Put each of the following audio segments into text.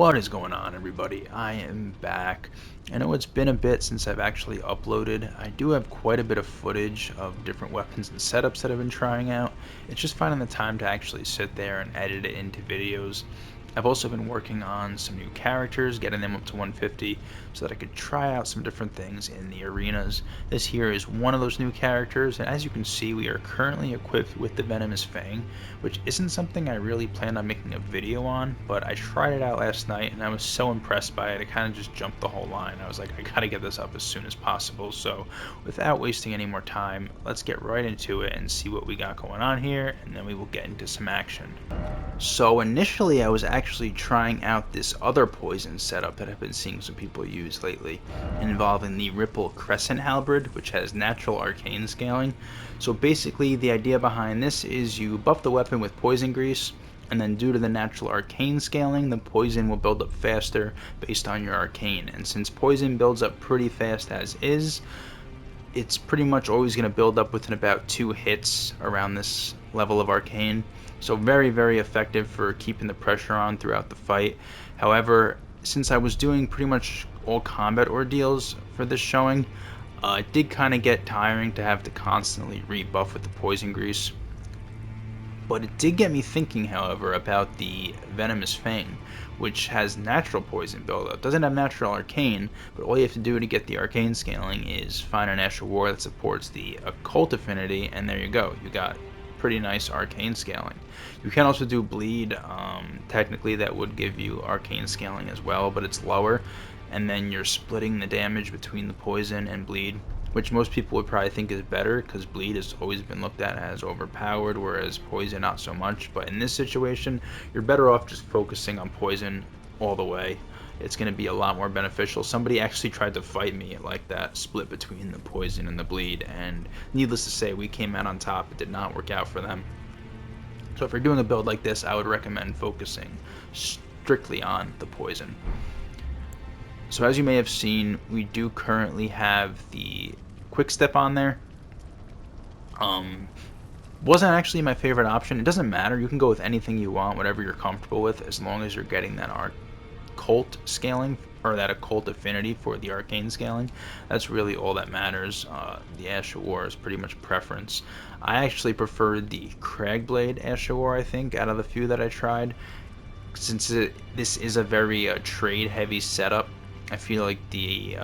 What is going on, everybody? I am back. I know it's been a bit since I've actually uploaded. I do have quite a bit of footage of different weapons and setups that I've been trying out. It's just finding the time to actually sit there and edit it into videos. I've also been working on some new characters, getting them up to 150 so that I could try out some different things in the arenas. This here is one of those new characters, and as you can see, we are currently equipped with the Venomous Fang, which isn't something I really planned on making a video on, but I tried it out last night and I was so impressed by it, I kind of just jumped the whole line. I was like, I gotta get this up as soon as possible. So without wasting any more time, let's get right into it and see what we got going on here, and then we will get into some action. So initially I was actually trying out this other poison setup that I've been seeing some people use lately, involving the Ripple Crescent Halberd, which has natural arcane scaling. So basically the idea behind this is you buff the weapon with poison grease, and then due to the natural arcane scaling, the poison will build up faster based on your arcane. And since poison builds up pretty fast as is, it's pretty much always going to build up within about 2 hits around this level of arcane. So very, very effective for keeping the pressure on throughout the fight. However, since I was doing pretty much all combat ordeals for this showing, it did kind of get tiring to have to constantly rebuff with the poison grease. But it did get me thinking, however, about the Venomous Fang, which has natural poison buildup. Doesn't have natural arcane, but all you have to do to get the arcane scaling is find an Ash of War that supports the occult affinity, and there you go. You got pretty nice arcane scaling. You can also do bleed. Technically that would give you arcane scaling as well, but it's lower, and then you're splitting the damage between the poison and bleed, which most people would probably think is better because bleed has always been looked at as overpowered, whereas poison not so much. But in this situation, you're better off just focusing on poison all the way. It's going to be a lot more beneficial. Somebody actually tried to fight me like that, split between the poison and the bleed, and needless to say, we came out on top. It did not work out for them. So if you're doing a build like this, I would recommend focusing strictly on the poison. So as you may have seen, we do currently have the quick step on there. Wasn't actually my favorite option. It doesn't matter. You can go with anything you want, whatever you're comfortable with, as long as you're getting that occult scaling, or that occult affinity for the arcane scaling. That's really all that matters. The Ash of War is pretty much preference. I actually preferred the Cragblade Ash of War, I think, out of the few that I tried. Since this is a very trade heavy setup, I feel like the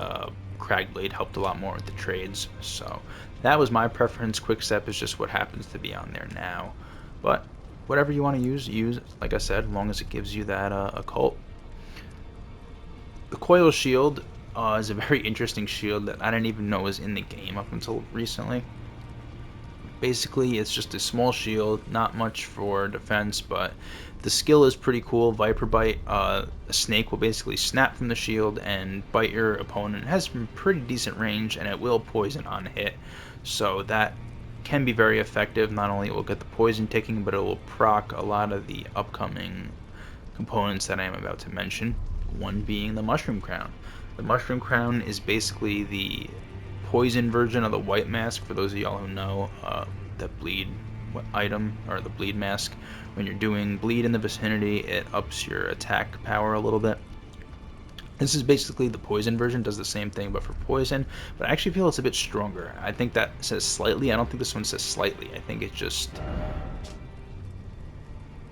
Cragblade helped a lot more with the trades. So that was my preference. Quickstep is just what happens to be on there now. But whatever you want to use, like I said, as long as it gives you that occult. The Coil Shield is a very interesting shield that I didn't even know was in the game up until recently. Basically, it's just a small shield, not much for defense, but the skill is pretty cool. Viper Bite, a snake will basically snap from the shield and bite your opponent. It has some pretty decent range, and it will poison on hit, so that can be very effective. Not only it will get the poison ticking, but it will proc a lot of the upcoming components that I am about to mention, one being the Mushroom Crown. The Mushroom Crown is basically the poison version of the White Mask. For those of y'all who know, the bleed item, or the bleed mask, when you're doing bleed in the vicinity, it ups your attack power a little bit. This is basically the poison version, does the same thing but for poison, but I actually feel it's a bit stronger. I think that says slightly. I don't think this one says slightly. I think it just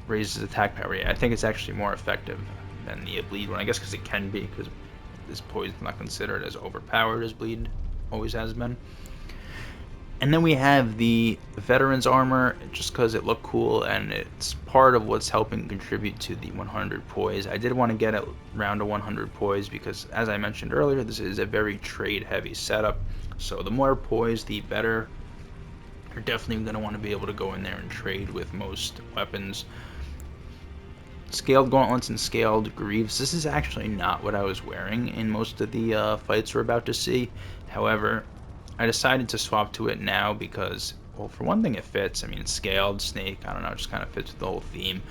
raises attack power. Yeah, I think it's actually more effective than the bleed one, I guess, because it can be, because this poison is not considered as overpowered as bleed always has been. And then we have the Veteran's Armor, just because it looked cool and it's part of what's helping contribute to the 100 poise. I did want to get it around to 100 poise because, as I mentioned earlier, this is a very trade heavy setup. So the more poise, the better. You're definitely going to want to be able to go in there and trade with most weapons. Scaled gauntlets and scaled greaves. This is actually not what I was wearing in most of the fights we're about to see. However, I decided to swap to it now because, well, for one thing, it fits. I mean, scaled, snake, I don't know, it just kind of fits with the whole theme.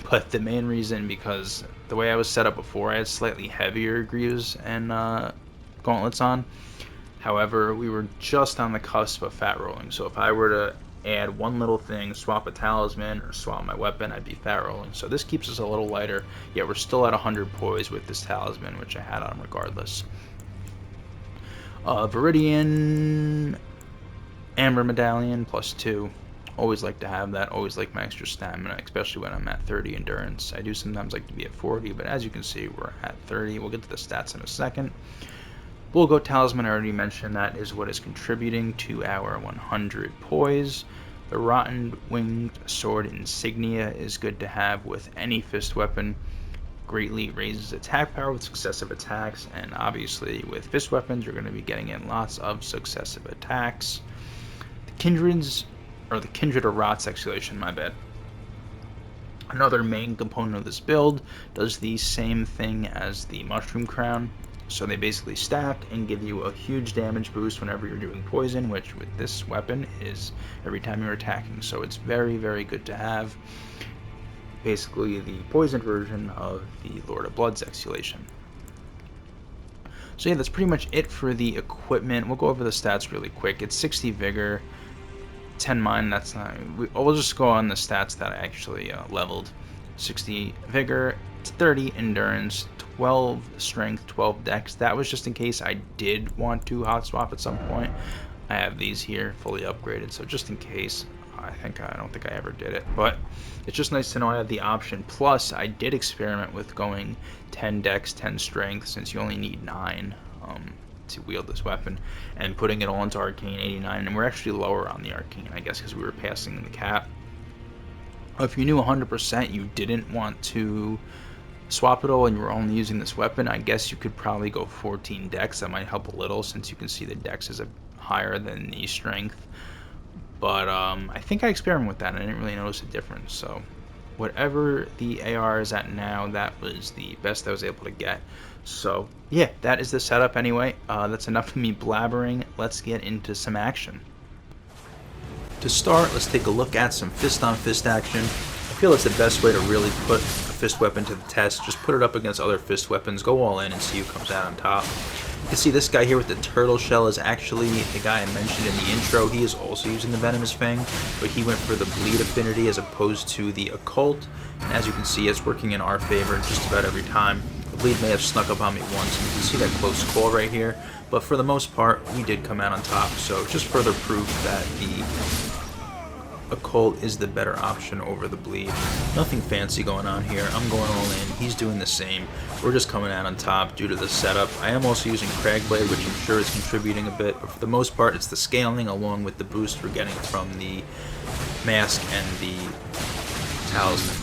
But the main reason, because the way I was set up before, I had slightly heavier greaves and gauntlets on. However, we were just on the cusp of fat rolling, so if I were to add one little thing, swap a talisman, or swap my weapon, I'd be fat rolling. So this keeps us a little lighter, yet we're still at 100 poise with this talisman, which I had on regardless. Viridian Amber Medallion +2. Always like to have that. Always like my extra stamina, especially when I'm at 30 endurance. I do sometimes like to be at 40, but as you can see, we're at 30. We'll get to the stats in a second. Fullgoat Talisman, I already mentioned, that is what is contributing to our 100 poise. The Rotten Winged Sword Insignia is good to have with any fist weapon. Greatly raises attack power with successive attacks, and obviously with fist weapons, you're going to be getting in lots of successive attacks. The Kindred of Rot's Exhalation, my bad. Another main component of this build does the same thing as the Mushroom Crown. So they basically stack and give you a huge damage boost whenever you're doing poison, which with this weapon is every time you're attacking. So it's very, very good to have. Basically the poison version of the Lord of Blood's Exhalation. So yeah, that's pretty much it for the equipment. We'll go over the stats really quick. It's 60 Vigor, 10 Mind. That's not. We'll just go on the stats that I actually leveled. 60 Vigor, 30 Endurance, 12 Strength, 12 Dex. That was just in case I did want to hot swap at some point. I have these here fully upgraded, so just in case. I don't think I ever did it, but it's just nice to know I have the option. Plus, I did experiment with going 10 Dex, 10 Strength, since you only need 9 to wield this weapon, and putting it all into Arcane 89, and we're actually lower on the Arcane, I guess, because we were passing the cap. If you knew 100% you didn't want to swap it all and you were only using this weapon, I guess you could probably go 14 Dex. That might help a little, since you can see the Dex is higher than the Strength. But I think I experimented with that and I didn't really notice a difference. So whatever the AR is at now, that was the best I was able to get. So yeah, that is the setup anyway. That's enough of me blabbering. Let's get into some action. To start, let's take a look at some fist-on-fist action. I feel it's the best way to really put a fist weapon to the test. Just put it up against other fist weapons, go all in, and see who comes out on top. You can see this guy here with the turtle shell is actually the guy I mentioned in the intro. He is also using the Venomous Fang, but he went for the bleed affinity as opposed to the occult. And as you can see, it's working in our favor just about every time. The bleed may have snuck up on me once, and you can see that close call right here. But for the most part, we did come out on top. So just further proof that the occult is the better option over the bleed. Nothing fancy going on here. I'm going all in. He's doing the same. We're just coming out on top due to the setup. I am also using Cragblade, which I'm sure is contributing a bit, but for the most part it's the scaling along with the boost we're getting from the mask and the talisman.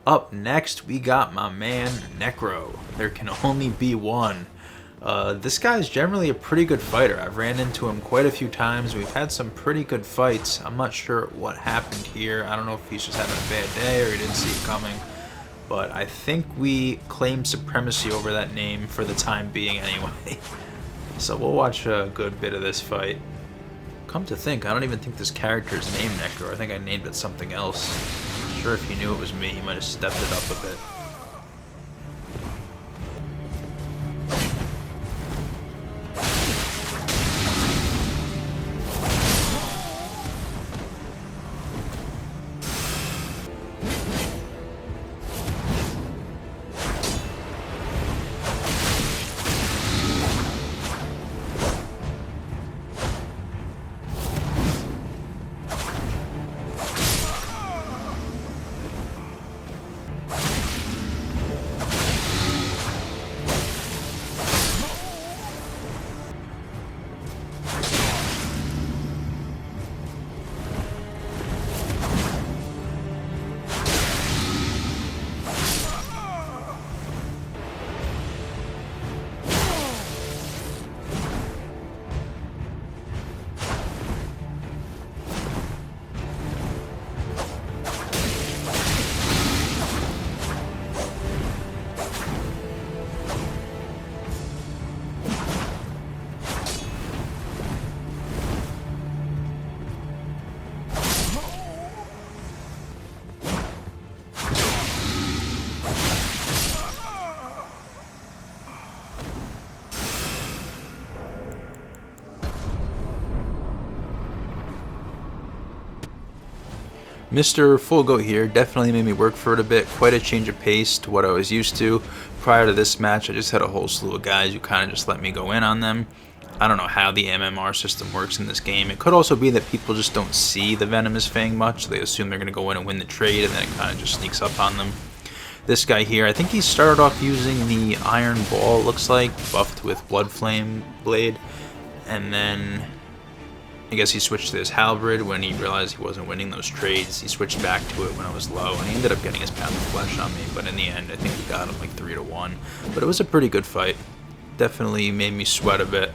Up next, we got my man, Necro. There can only be one. This guy is generally a pretty good fighter. I've ran into him quite a few times. We've had some pretty good fights. I'm not sure what happened here. I don't know if he's just having a bad day or he didn't see it coming. But I think we claimed supremacy over that name for the time being anyway. So we'll watch a good bit of this fight. Come to think, I don't even think this character is named Necro. I think I named it something else. I'm sure if he knew it was me, he might have stepped it up a bit. Mr. Fullgoat here definitely made me work for it a bit, quite a change of pace to what I was used to. Prior to this match, I just had a whole slew of guys who kind of just let me go in on them. I don't know how the MMR system works in this game. It could also be that people just don't see the Venomous Fang much, so they assume they're going to go in and win the trade, and then it kind of just sneaks up on them. This guy here, I think he started off using the Iron Ball, looks like, buffed with Blood Flame Blade, and then I guess he switched to his Halberd when he realized he wasn't winning those trades. He switched back to it when I was low, and he ended up getting his Pound of Flesh on me, but in the end, I think we got him like 3-1. But it was a pretty good fight. Definitely made me sweat a bit.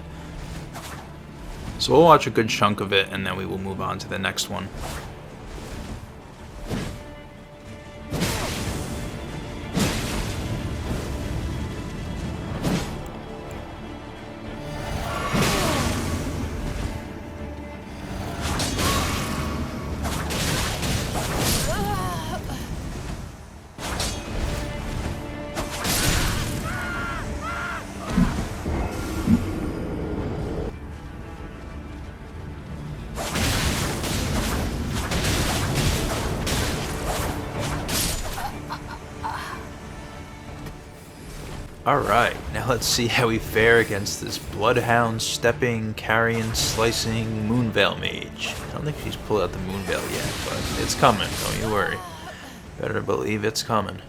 So we'll watch a good chunk of it, and then we will move on to the next one. Alright, now let's see how we fare against this Bloodhound, stepping, carrying, slicing Moonveil Mage. I don't think she's pulled out the Moonveil yet, but it's coming, don't you worry. Better believe it's coming.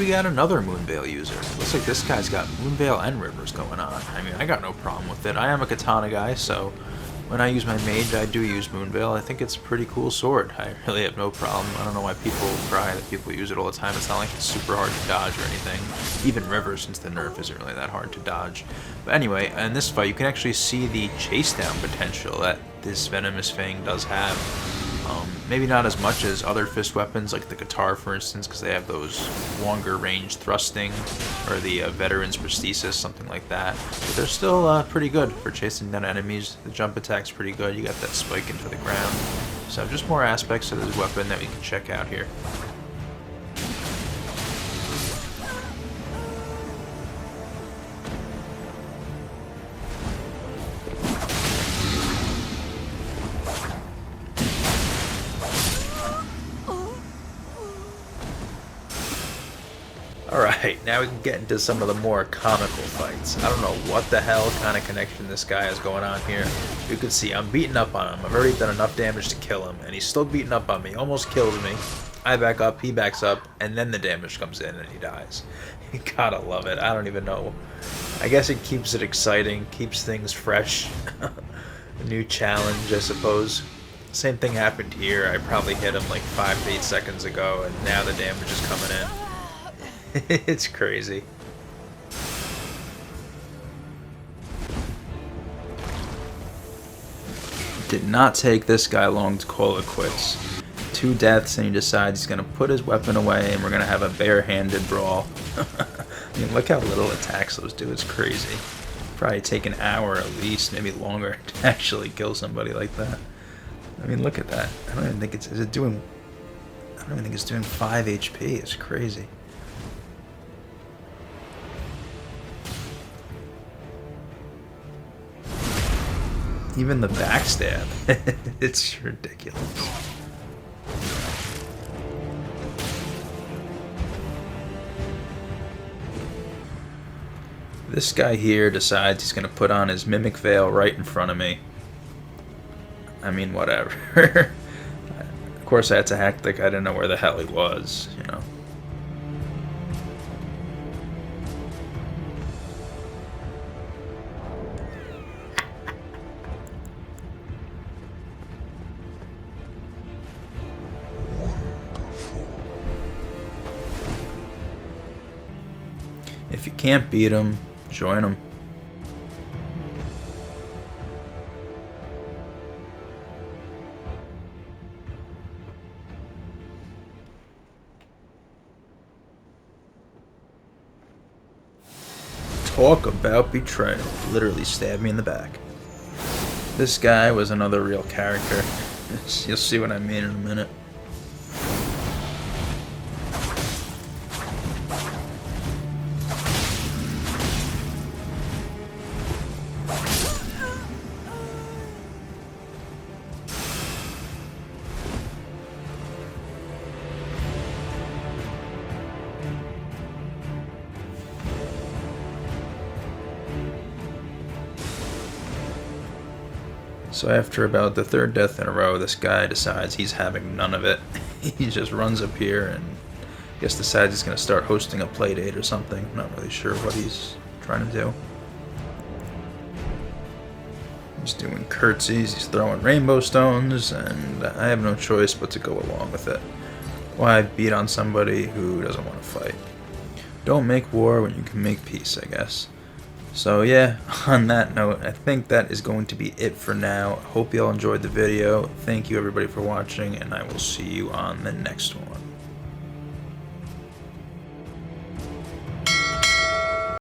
we got another Moonveil user. Looks like this guy's got Moonveil and Rivers going on. I mean, I got no problem with it. I am a katana guy, so when I use my mage, I do use Moonveil. I think it's a pretty cool sword. I really have no problem. I don't know why people cry that people use it all the time. It's not like it's super hard to dodge or anything. Even Rivers, since the nerf isn't really that hard to dodge. But anyway, in this fight, you can actually see the chase down potential that this Venomous Fang does have. Maybe not as much as other fist weapons like the guitar, for instance, because they have those longer range thrusting, or the Veteran's Prosthesis, something like that. But they're still pretty good for chasing down enemies. The jump attack's pretty good. You got that spike into the ground. So just more aspects of this weapon that we can check out here. Alright, now we can get into some of the more comical fights. I don't know what the hell kind of connection this guy has going on here. You can see I'm beating up on him. I've already done enough damage to kill him, and he's still beating up on me. Almost kills me. I back up, he backs up, and then the damage comes in and he dies. You gotta love it. I don't even know. I guess it keeps it exciting, keeps things fresh. A new challenge, I suppose. Same thing happened here. I probably hit him like 5 to 8 seconds ago, and now the damage is coming in. It's crazy. Did not take this guy long to call it quits. 2 deaths and he decides he's going to put his weapon away and we're going to have a barehanded brawl. I mean, look how little attacks those do. It's crazy. Probably take an hour at least, maybe longer, to actually kill somebody like that. I mean, look at that. I don't even think it's... Is it doing... I don't even think it's doing 5 HP. It's crazy. Even the backstab. It's ridiculous. This guy here decides he's going to put on his Mimic Veil right in front of me. I mean, whatever. Of course, I had to act like I didn't know where the hell he was, you know. If you can't beat him, join him. Talk about betrayal. Literally stabbed me in the back. This guy was another real character. You'll see what I mean in a minute. So after about the 3rd death in a row, this guy decides he's having none of it. He just runs up here and I guess decides he's going to start hosting a playdate or something. I'm not really sure what he's trying to do. He's doing curtsies, he's throwing rainbow stones, and I have no choice but to go along with it. Why beat on somebody who doesn't want to fight? Don't make war when you can make peace, I guess. So yeah, on that note, I think that is going to be it for now. Hope you all enjoyed the video. Thank you everybody for watching, and I will see you on the next one.